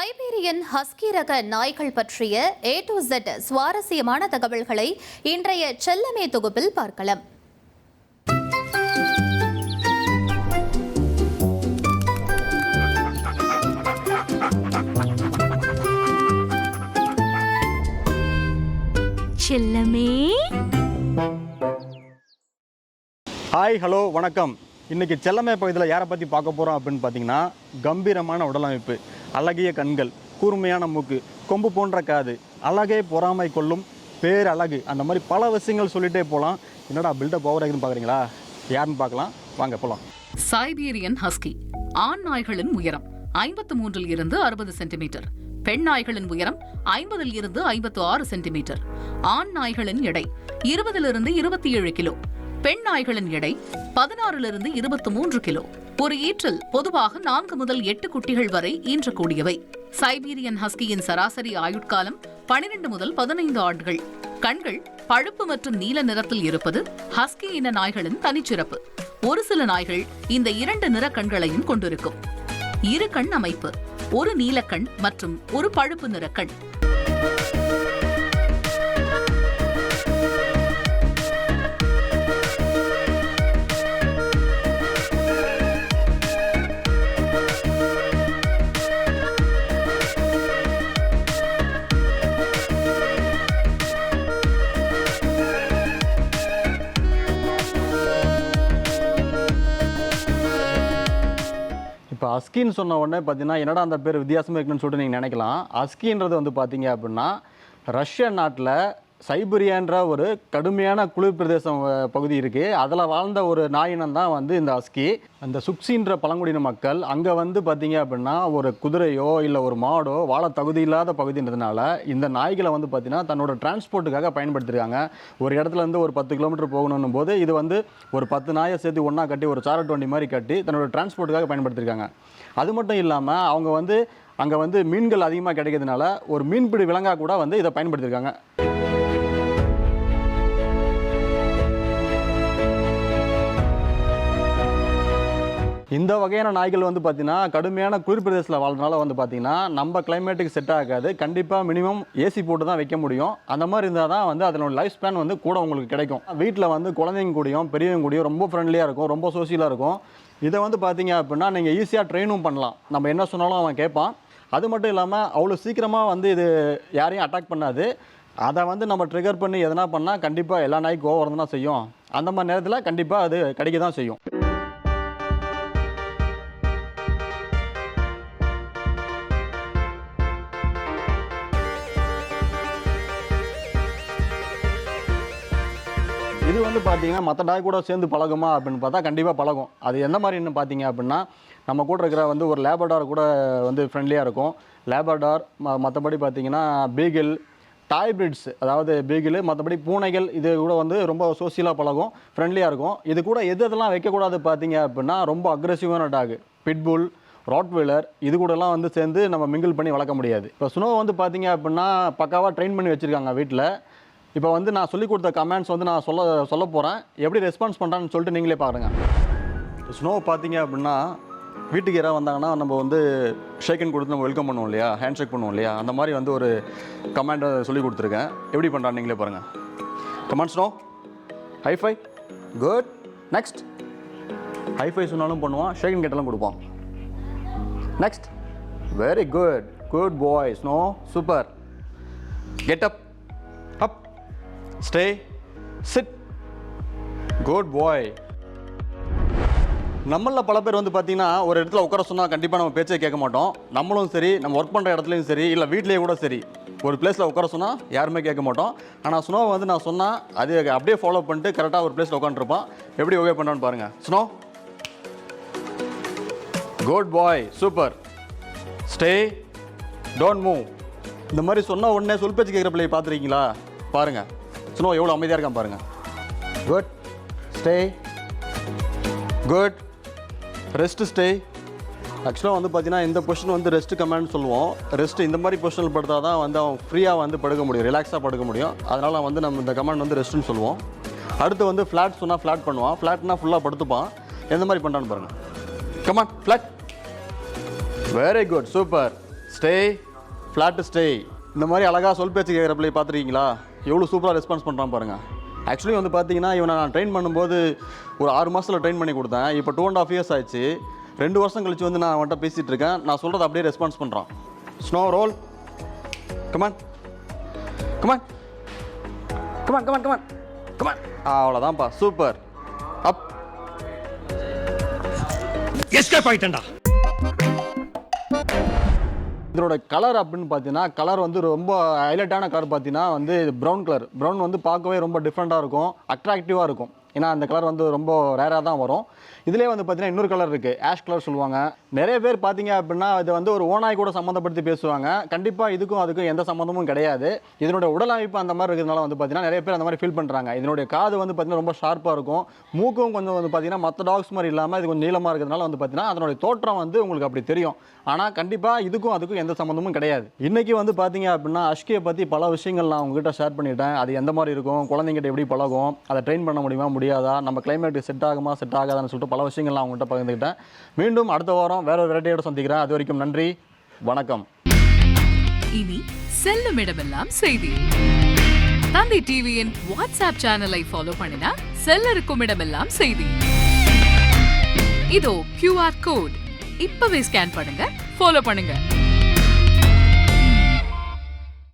Siberian husky ரக நாய்கள் பற்றிய A to Z சுவாரஸ்யமான தகவல்களை இன்றைய செல்லமே தொகுப்பில் பார்க்கலாம். செல்லமே. ஹாய், ஹலோ, வணக்கம். இன்றைக்கி செல்லமே பகுதியில் யாரை பற்றி பார்க்க போகிறோம் அப்படின்னு பார்த்தீங்கன்னா, கம்பீரமான உடலமைப்பு, அழகிய கண்கள், கூர்மையான மூக்கு, கொம்பு போன்ற காது, அழகே பொறாமை கொள்ளும் பேரழகு, அந்த மாதிரி பல விஷயங்கள் சொல்லிகிட்டே போகலாம். என்னடா பில்டப் ஓவர் ஆகுதுன்னு பார்க்குறீங்களா? யாருன்னு பார்க்கலாம், வாங்க போகலாம். சைபீரியன் ஹஸ்கி ஆண் நாய்களின் உயரம் 53 இருந்து 60 சென்டிமீட்டர், பெண் நாய்களின் உயரம் 50 இருந்து 56 சென்டிமீட்டர். ஆண் நாய்களின் எடை 20 இருந்து 27 கிலோ, பெண் நாய்களின் எடை 16 23 கிலோ. ஒரு ஈற்றில் பொதுவாக 4 முதல் 8 குட்டிகள் வரை ஈன்றக்கூடியவை. சைபீரியன் ஹஸ்கியின் சராசரி ஆயுட்காலம் 12 முதல் 15 ஆண்டுகள். கண்கள் பழுப்பு மற்றும் நீல நிறத்தில் இருப்பது ஹஸ்கி இன நாய்களின் தனிச்சிறப்பு. ஒரு சில நாய்கள் இந்த 2 நிற கண்களையும் கொண்டிருக்கும். இரு கண் அமைப்பு, ஒரு நீலக்கண் மற்றும் ஒரு பழுப்பு நிற கண். இப்போ அஸ்கின்னு சொன்ன உடனே பார்த்தீங்கன்னா, என்னடா அந்த பேர் வித்தியாசமாக இருக்குன்னு சொல்லிட்டு நீங்கள் நினைக்கலாம். அஸ்கின்றது வந்து பார்த்தீங்க அப்படின்னா, ரஷ்ய நாட்டில் சைபீரியான்ற ஒரு கடுமையான குளிர் பிரதேசம் பகுதி இருக்குது. அதில் வாழ்ந்த ஒரு நாயினம் தான் வந்து இந்த அஸ்கி. அந்த சுக்சின்ற பழங்குடியின மக்கள் அங்கே வந்து பார்த்தீங்க அப்படின்னா, ஒரு குதிரையோ இல்லை ஒரு மாடோ வாழ தகுதி இல்லாத பகுதின்றதுனால இந்த நாய்களை வந்து பார்த்தீங்கன்னா தன்னோட டிரான்ஸ்போர்ட்டுக்காக பயன்படுத்திருக்காங்க. ஒரு இடத்துல இருந்து ஒரு 10 கிலோமீட்டர் போகணும் போது இது வந்து ஒரு 10 நாயை சேர்த்து ஒன்றா கட்டி ஒரு சாரட் வண்டி மாதிரி கட்டி தன்னோட டிரான்ஸ்போர்ட்டுக்காக பயன்படுத்தியிருக்காங்க. அது மட்டும் இல்லாமல் அவங்க வந்து அங்கே வந்து மீன்கள் அதிகமாக கிடைக்கிறதுனால ஒரு மீன்பிடி விலங்காக கூட வந்து இதை பயன்படுத்தியிருக்காங்க. இந்த வகையான நாய்கள் வந்து பார்த்தீங்கன்னா கடுமையான குளிர் பிரதேசத்தில் வாழ்றதுனால வந்து பார்த்தீங்கன்னா நம்ம கிளைமேட்டுக்கு செட் ஆகாது. கண்டிப்பாக மினிமம் ஏசி போட்டு தான் வைக்க முடியும். அந்த மாதிரி இருந்தால் தான் வந்து அதனோட லைஃப் ஸ்பேன் வந்து கூட உங்களுக்கு கிடைக்கும். வீட்டில் வந்து குழந்தைங்க கூடயும் பெரியவங்க கூடயும் ரொம்ப ஃப்ரெண்ட்லியாக இருக்கும், ரொம்ப சோசியலாக இருக்கும். இதை வந்து பார்த்தீங்க அப்படின்னா நீங்கள் ஈஸியாக ட்ரெயினும் பண்ணலாம். நம்ம என்ன சொன்னாலும் அவன் கேட்பான். அது மட்டும் இல்லாமல் அவ்வளோ சீக்கிரமாக வந்து இது யாரையும் அட்டாக் பண்ணாது. அதை வந்து நம்ம ட்ரிகர் பண்ணி எதனா பண்ணால் கண்டிப்பாக எல்லா நாய்க்கும் கோவம் தான் செய்யும். அந்த மாதிரி நேரத்தில் கண்டிப்பாக அது கிடைக்க தான் செய்யும். இது வந்து பார்த்தீங்கன்னா மற்ற நாய் கூட சேர்ந்து பழகுமா அப்படின்னு பார்த்தா கண்டிப்பாக பழகும். அது எந்த மாதிரின்னு பார்த்தீங்க அப்படின்னா, நம்ம கூட இருக்கிற வந்து ஒரு லேபர்டார் கூட வந்து ஃப்ரெண்ட்லியாக இருக்கும். லேபர்டார் மற்றபடி பார்த்தீங்கன்னா பீகிள், டாய் பிரிட்ஸ், அதாவது பீகிள், மற்றபடி பூனைகள், இது கூட வந்து ரொம்ப சோசியலாக பழகும், ஃப்ரெண்ட்லியாக இருக்கும். இது கூட எதெல்லாம் வைக்கக்கூடாது பார்த்தீங்க அப்படின்னா, ரொம்ப அக்ரெசிவான டாக், பிட்புல், ராட்வீலர், இது கூடலாம் வந்து சேர்ந்து நம்ம மிங்கிள் பண்ணி வளர்க்க முடியாது. இப்போ ஸ்னோ வந்து பார்த்தீங்க அப்படின்னா பக்காவாக ட்ரெயின் பண்ணி வச்சுருக்காங்க வீட்டில். இப்போ வந்து நான் சொல்லிக் கொடுத்த கமெண்ட்ஸ் வந்து நான் சொல்ல போகிறேன். எப்படி ரெஸ்பான்ஸ் பண்ணுறான்னு சொல்லிட்டு நீங்களே பாருங்கள். ஸ்னோ பார்த்தீங்க அப்படின்னா வீட்டுக்கு யாராவது வந்தாங்கன்னா நம்ம வந்து ஷேக்கன் கொடுத்து நம்ம வெல்கம் பண்ணுவோம் இல்லையா, ஹேண்ட் ஷேக் பண்ணுவோம் இல்லையா, அந்த மாதிரி வந்து ஒரு கமெண்ட்டை சொல்லி கொடுத்துருக்கேன். எப்படி பண்ணுறான்னு நீங்களே பாருங்கள். Comment Snow, high five, good, next. High five சொன்னாலும் பண்ணுவான், ஷேக்கன் கேட்டாலும் கொடுப்பான். Next, very good, good boy Snow, super. Get up, up, stay, sit, good boy. நம்மள பல பேர் வந்து பார்த்தீங்கன்னா ஒரு இடத்துல உட்கார சொன்னால் கண்டிப்பாக நம்ம பேச்சே கேட்க மாட்டோம். நம்மளும் சரி, நம்ம ஒர்க் பண்ணுற இடத்துலையும் சரி, இல்லை வீட்லேயே கூட சரி, ஒரு பிளேஸில் உட்கார சொன்னால் யாருமே கேட்க மாட்டோம். ஆனால் ஸ்னோவை வந்து நான் சொன்னால் அது அப்படியே ஃபாலோ பண்ணிட்டு கரெக்டாக ஒரு பிளேஸில் உட்காந்துருப்பான். எப்படி ஓகே பண்ணுறான்னு பாருங்கள். Snow, good bye, super. Stay, don't move. இந்த மாதிரி சொன்னால் உடனே சொல் பேச்சு கேட்குற பிள்ளையை பார்த்துருக்கீங்களா? பாருங்கள், ஸ்னோ எவ்வளோ அமைதியாக இருக்கான் பாருங்கள். Good, stay, good, rest, stay. ஆக்சுவலாக வந்து பார்த்தீங்கன்னா இந்த பொசிஷன் வந்து ரெஸ்ட் கமாண்ட் சொல்லுவோம். ரெஸ்ட் இந்த மாதிரி பொசிஷனில் படுத்தால் தான் வந்து அவன் ஃப்ரீயாக வந்து படுக்க முடியும், ரிலாக்ஸாக படுக்க முடியும். அதனால் வந்து நம்ம இந்த கமாண்ட் வந்து ரெஸ்ட்டுன்னு சொல்லுவோம். அடுத்து வந்து ஃப்ளாட் சொன்னால் ஃப்ளாட் பண்ணுவான். ஃப்ளாட்னா ஃபுல்லாக படுத்துப்பான். எந்த மாதிரி பண்ணுறான்னு பாருங்கள். Come on, flat, very good, super. Stay flat stay. இந்த மாதிரி அழகாக சொல் பேச்சு கேட்குற பிள்ளை பார்த்துருக்கீங்களா? எவ்வளோ சூப்பராக ரெஸ்பான்ஸ் பண்ணுறான் பாருங்கள். ஆக்சுவலி வந்து பார்த்தீங்கன்னா இவனை நான் ட்ரெயின் பண்ணும்போது ஒரு 6 மாதத்தில் ட்ரெயின் பண்ணி கொடுத்தேன். இப்போ 2.5 years ஆயிடுச்சு. 2 வருஷம் கழிச்சு வந்து நான் அவன்கிட்ட பேசிகிட்டு இருக்கேன். நான் சொல்கிறத அப்படியே ரெஸ்பான்ஸ் பண்ணுறான். Snow roll, come on come on come on come on come on come on. அவ்வளோதான்ப்பா, சூப்பர். அப் எஸ்கேப் ஆயிட்டேன்டா. இதனோட கலர் அப்படின்னு பார்த்தீங்கன்னா கலர் வந்து ரொம்ப ஹைலைட்டான கலர் பார்த்தீங்கன்னா வந்து ப்ரௌன் கலர். ப்ரௌன் வந்து பார்க்கவே ரொம்ப டிஃப்ரெண்ட்டாக இருக்கும், அட்ராக்டிவாக இருக்கும். ஏன்னா அந்த கலர் வந்து ரொம்ப ரேராக தான் வரும். இதிலே வந்து பார்த்தீங்கன்னா இன்னொரு கலர் இருக்குது, ஆஷ் கலர் சொல்லுவாங்க. நிறைய பேர் பார்த்தீங்க அப்படின்னா இது வந்து ஒரு ஓனாய் கூட சம்மந்தப்படுத்தி பேசுவாங்க. கண்டிப்பாக இதுக்கும் அதுக்கும் எந்த சம்மந்தமும் கிடையாது. இதனுடைய உடல் அமைப்பு அந்த மாதிரி இருக்கிறதுனால வந்து பார்த்தீங்கன்னா நிறைய பேர் அந்த மாதிரி ஃபீல் பண்ணுறாங்க. இதனுடைய காது வந்து பார்த்தீங்கன்னா ரொம்ப ஷார்ப்பாக இருக்கும். மூக்கும் கொஞ்சம் வந்து பார்த்தீங்கன்னா மற்ற டாக்ஸ் மாதிரி இல்லாமல் இது கொஞ்சம் நீளமாக இருக்கிறதுனால வந்து பார்த்தீங்கன்னா அதனுடைய தோற்றம் வந்து உங்களுக்கு அப்படி தெரியும். ஆனால் கண்டிப்பாக இதுக்கும் அதுக்கும் எந்த சம்மந்தமும் கிடையாது. இன்றைக்கி வந்து பார்த்தீங்க அப்படின்னா அஷ்கியை பற்றி பல விஷயங்கள் நான் உங்ககிட்ட ஷேர் பண்ணிட்டேன். அது எந்த மாதிரி இருக்கும், குழந்தைங்கிட்ட எப்படி பழகும், அதை ட்ரெயின் பண்ண முடியுமா முடியாதா, நம்ம கிளைமேட்டுக்கு செட் ஆகுமா செட் ஆகாதான்னு சொல்லிட்டு பல விஷயங்கள் நான் உங்கள்கிட்ட பகிர்ந்துக்கிட்டேன். மீண்டும் அடுத்த வாரம் வேற ஒரு வெரைட்டியோட சந்திக்கிறேன். அது வரைக்கும் நன்றி, வணக்கம். இனி செல்லும் இடமெல்லாம் செய்தி. தந்தி டிவியின் வாட்ஸ்அப் சேனலை ஃபாலோ பண்ணினா செல்ல இருக்கும் இடமெல்லாம் செய்தி. இதோ QR கோட் இப்பவே ஸ்கேன் பண்ணுங்க, ஃபாலோ பண்ணுங்க.